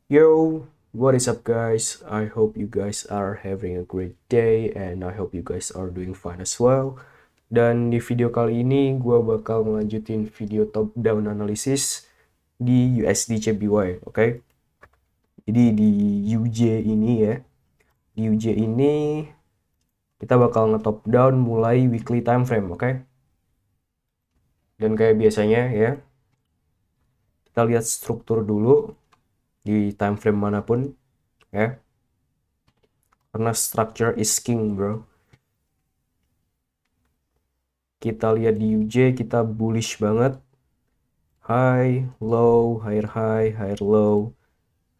Yo, what is up guys? I hope you guys are having a great day and I hope you guys are doing fine as well. Dan di video kali ini gue bakal melanjutin video top down analysis di USD JPY, oke? Jadi di UJ ini ya, di UJ ini kita bakal nge-top down mulai weekly time frame, oke? Dan kayak biasanya ya, kita lihat struktur dulu di time frame manapun ya. Karena structure is king, bro. Kita lihat di UJ, kita bullish banget. High, low, higher high, higher low,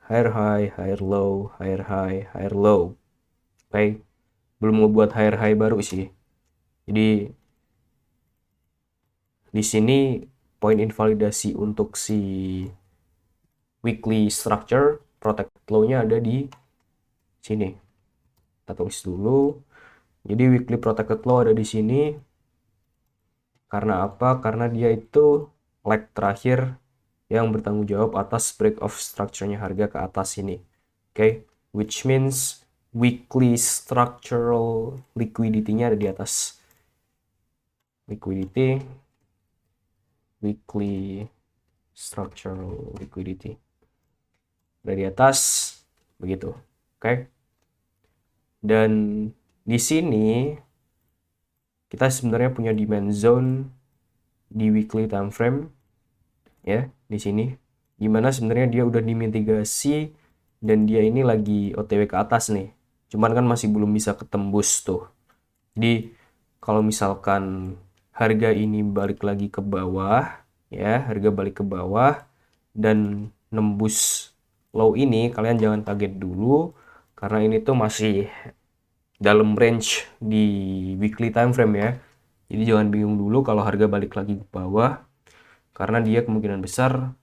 higher high, higher low, higher high, higher low. Oke, belum ngebuat higher high baru sih. Jadi di sini poin invalidasi untuk si weekly structure protect low-nya ada di sini. Kita tulis dulu. Jadi weekly protected low ada di sini. Karena apa? Karena dia itu leg terakhir yang bertanggung jawab atas break of structure-nya harga ke atas ini. Oke, which means weekly structural liquidity-nya ada di atas. Liquidity, weekly structural liquidity. Ada di atas, begitu. Oke. Dan di sini kita sebenarnya punya demand zone di weekly time frame ya, di sini gimana sebenarnya dia udah dimitigasi dan dia ini lagi OTW ke atas nih, cuman kan masih belum bisa ketembus tuh. Jadi kalau misalkan harga ini balik lagi ke bawah ya, harga balik ke bawah dan nembus low ini, kalian jangan kaget dulu karena ini tuh masih dalam range di weekly time frame ya. Jadi jangan bingung dulu kalau harga balik lagi ke bawah, karena dia kemungkinan besar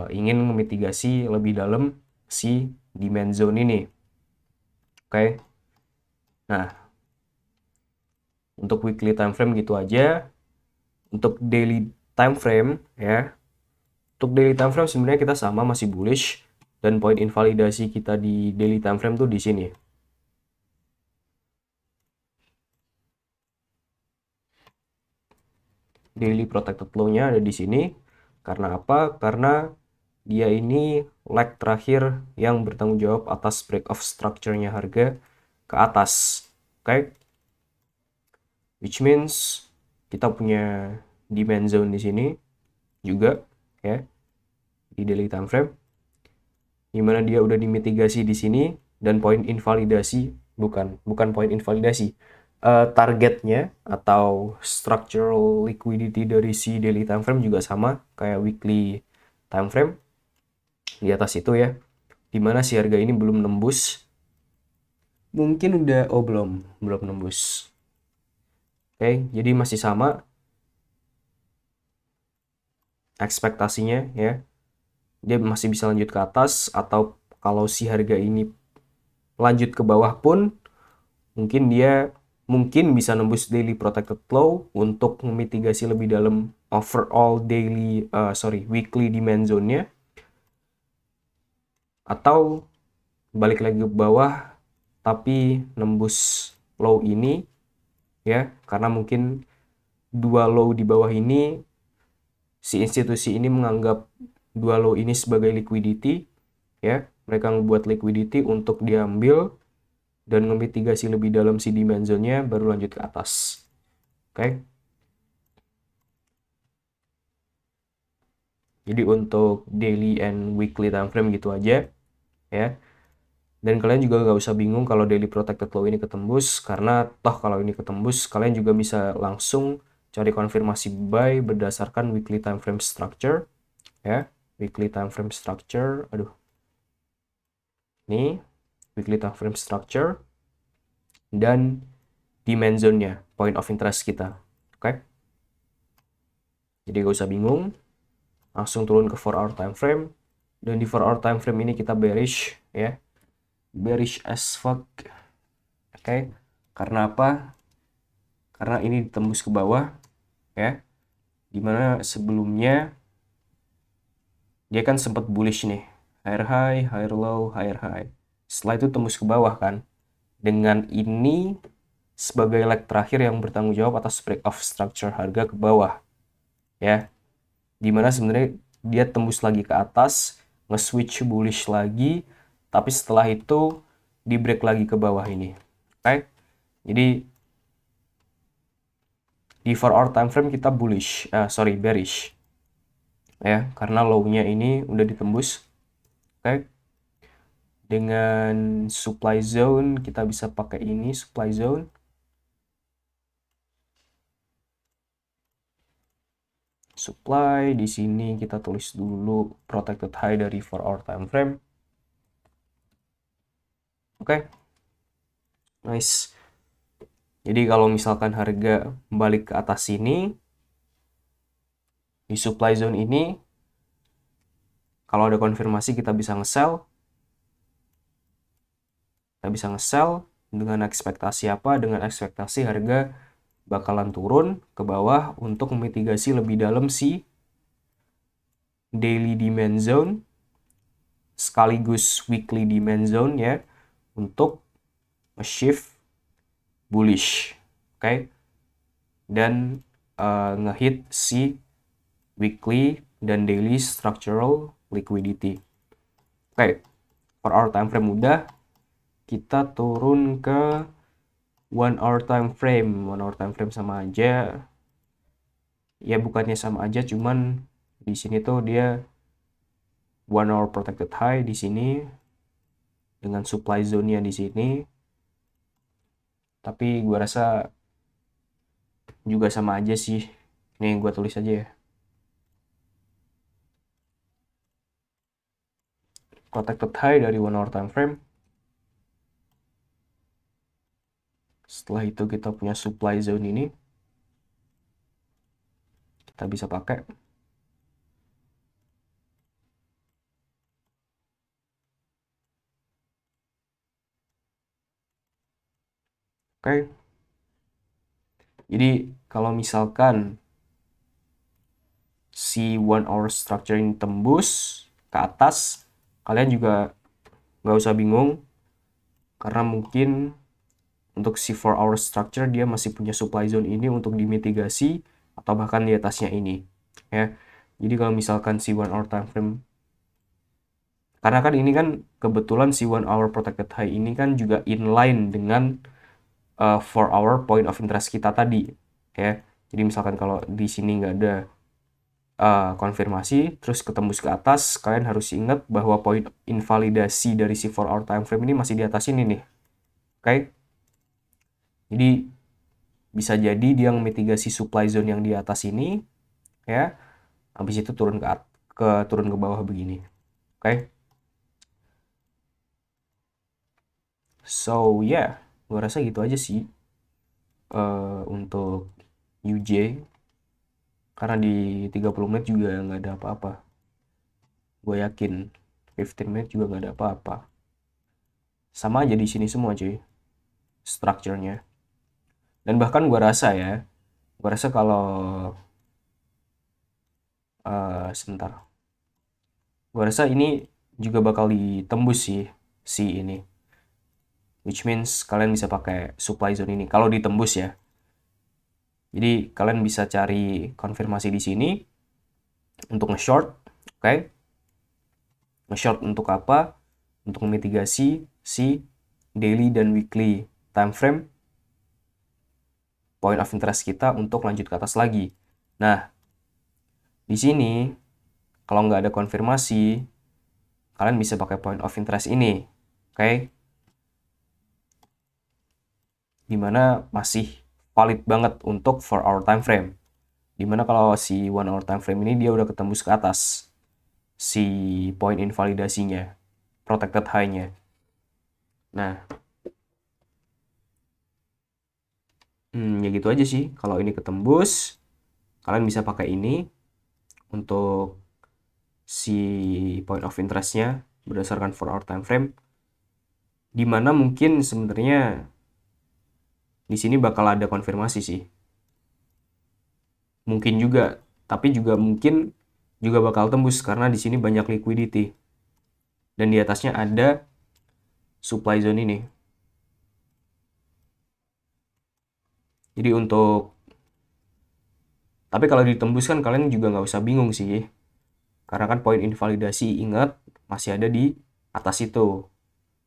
ingin memitigasi lebih dalam si demand zone ini. Oke. Nah, untuk weekly time frame gitu aja. Untuk daily time frame ya. Untuk daily time frame sebenarnya kita sama, masih bullish, dan poin invalidasi kita di daily time frame tuh di sini. Daily protected low-nya ada di sini. Karena apa? Karena dia ini leg terakhir yang bertanggung jawab atas break of structure-nya harga ke atas. Oke. Which means kita punya demand zone di sini juga ya, di daily time frame, dimana dia udah dimitigasi di sini, dan poin invalidasi bukan poin invalidasi, targetnya atau structural liquidity dari si daily time frame juga sama kayak weekly time frame di atas itu ya, dimana si harga ini belum nembus, mungkin udah belum nembus. Oke, jadi masih sama ekspektasinya ya, dia masih bisa lanjut ke atas, atau kalau si harga ini lanjut ke bawah pun mungkin bisa nembus daily protected low untuk memitigasi lebih dalam overall weekly demand zone-nya, atau balik lagi ke bawah tapi nembus low ini ya, karena mungkin dua low di bawah ini si institusi ini menganggap dua low ini sebagai liquidity ya, mereka membuat liquidity untuk diambil dan memitigasi lebih dalam si demand zone-nya, baru lanjut ke atas. Oke. Jadi untuk daily and weekly time frame gitu aja ya. Dan kalian juga nggak usah bingung kalau daily protected low ini ketembus, karena toh kalau ini ketembus kalian juga bisa langsung cari konfirmasi buy berdasarkan weekly time frame structure ya. Weekly time frame structure, ini weekly time frame structure dan demand zone-nya, point of interest kita. Oke. Jadi gak usah bingung, langsung turun ke 4 hour time frame, dan di 4 hour time frame ini kita bearish ya, bearish as fuck. Oke. Karena apa? Karena ini ditembus ke bawah ya, dimana sebelumnya dia kan sempat bullish nih, higher high, higher low, higher high. Setelah itu tembus ke bawah kan. Dengan ini sebagai leg terakhir yang bertanggung jawab atas break of structure harga ke bawah. Ya. Dimana sebenarnya dia tembus lagi ke atas, nge-switch bullish lagi, tapi setelah itu di break lagi ke bawah ini. Oke. Jadi di 4 hour time frame kita bearish. Ya, karena low-nya ini udah ditembus. Oke. Dengan supply zone kita bisa pakai ini supply zone. Supply di sini kita tulis dulu protected high dari 4 hour time frame. Oke. Nice. Jadi kalau misalkan harga balik ke atas sini di supply zone ini, kalau ada konfirmasi kita bisa nge-sell. Kita bisa nge-sell dengan ekspektasi apa? Dengan ekspektasi harga bakalan turun ke bawah untuk memitigasi lebih dalam si daily demand zone sekaligus weekly demand zone ya untuk nge-shift bullish. Oke. Dan ngehit si weekly dan daily structural liquidity. Oke. Per hour time frame udah, kita turun ke 1 hour time frame. 1 hour time frame sama aja. Ya bukannya sama aja, cuman di sini tuh dia 1 hour protected high di sini dengan supply zone-nya di sini. Tapi gua rasa juga sama aja sih. Ini gua tulis aja ya. Protected high dari 1 hour time frame. Setelah itu kita punya supply zone ini. Kita bisa pakai. Oke. Jadi kalau misalkan si 1 hour structure ini tembus ke atas, kalian juga nggak usah bingung. Karena mungkin untuk si 4 hour structure dia masih punya supply zone ini untuk dimitigasi atau bahkan di atasnya ini. Ya. Jadi kalau misalkan si 1 hour time frame, karena kan ini kan kebetulan si 1 hour protected high ini kan juga inline dengan 4 hour point of interest kita tadi. Ya. Jadi misalkan kalau di sini nggak ada konfirmasi terus ketembus ke atas, kalian harus ingat bahwa poin invalidasi dari si 4 hour time frame ini masih di atas ini nih. Oke. Jadi bisa jadi dia mitigasi supply zone yang di atas ini ya. Habis itu turun ke bawah begini. Oke. So yeah, gue rasa gitu aja sih untuk UJ. Karena di 30 menit juga nggak ada apa-apa. Gue yakin 15 menit juga nggak ada apa-apa. Sama aja di sini semua cuy, structure-nya. Dan bahkan gue rasa kalau sebentar, gue rasa ini juga bakal ditembus sih si ini, which means kalian bisa pakai supply zone ini kalau ditembus ya. Jadi kalian bisa cari konfirmasi di sini untuk nge-short. Oke. Nge-short untuk apa? Untuk mitigasi si daily dan weekly time frame point of interest kita untuk lanjut ke atas lagi. Nah, di sini kalau nggak ada konfirmasi, kalian bisa pakai point of interest ini. Oke. Dimana masih valid banget untuk 4 hour time frame. Dimana kalau si 1 hour time frame ini dia udah ketembus ke atas si poin invalidasinya, protected high-nya. Nah, ya gitu aja sih. Kalau ini ketembus, kalian bisa pakai ini untuk si point of interest-nya berdasarkan 4 hour time frame. Dimana mungkin sebenarnya di sini bakal ada konfirmasi sih. Mungkin juga, tapi juga mungkin juga bakal tembus karena di sini banyak liquidity. Dan di atasnya ada supply zone ini. Jadi tapi kalau ditembus kan kalian juga nggak usah bingung sih. Karena kan poin invalidasi, ingat, masih ada di atas itu.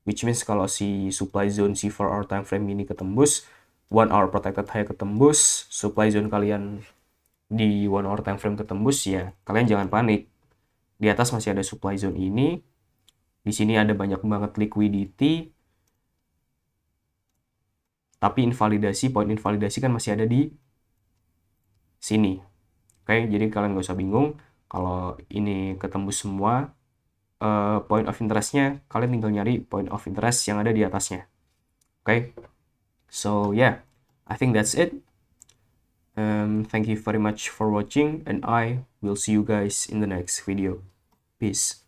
Which means kalau si supply zone si 4 hour time frame ini ketembus, 1 hour protected high ketembus, supply zone kalian di 1 hour time frame ketembus, ya kalian jangan panik. Di atas masih ada supply zone ini. Di sini ada banyak banget liquidity. Tapi poin invalidasi kan masih ada di sini. Oke, jadi kalian nggak usah bingung. Kalau ini ketembus semua, point of interest-nya, kalian tinggal nyari point of interest yang ada di atasnya. Oke, so yeah, I think that's it. Thank you very much for watching, and I will see you guys in the next video. Peace.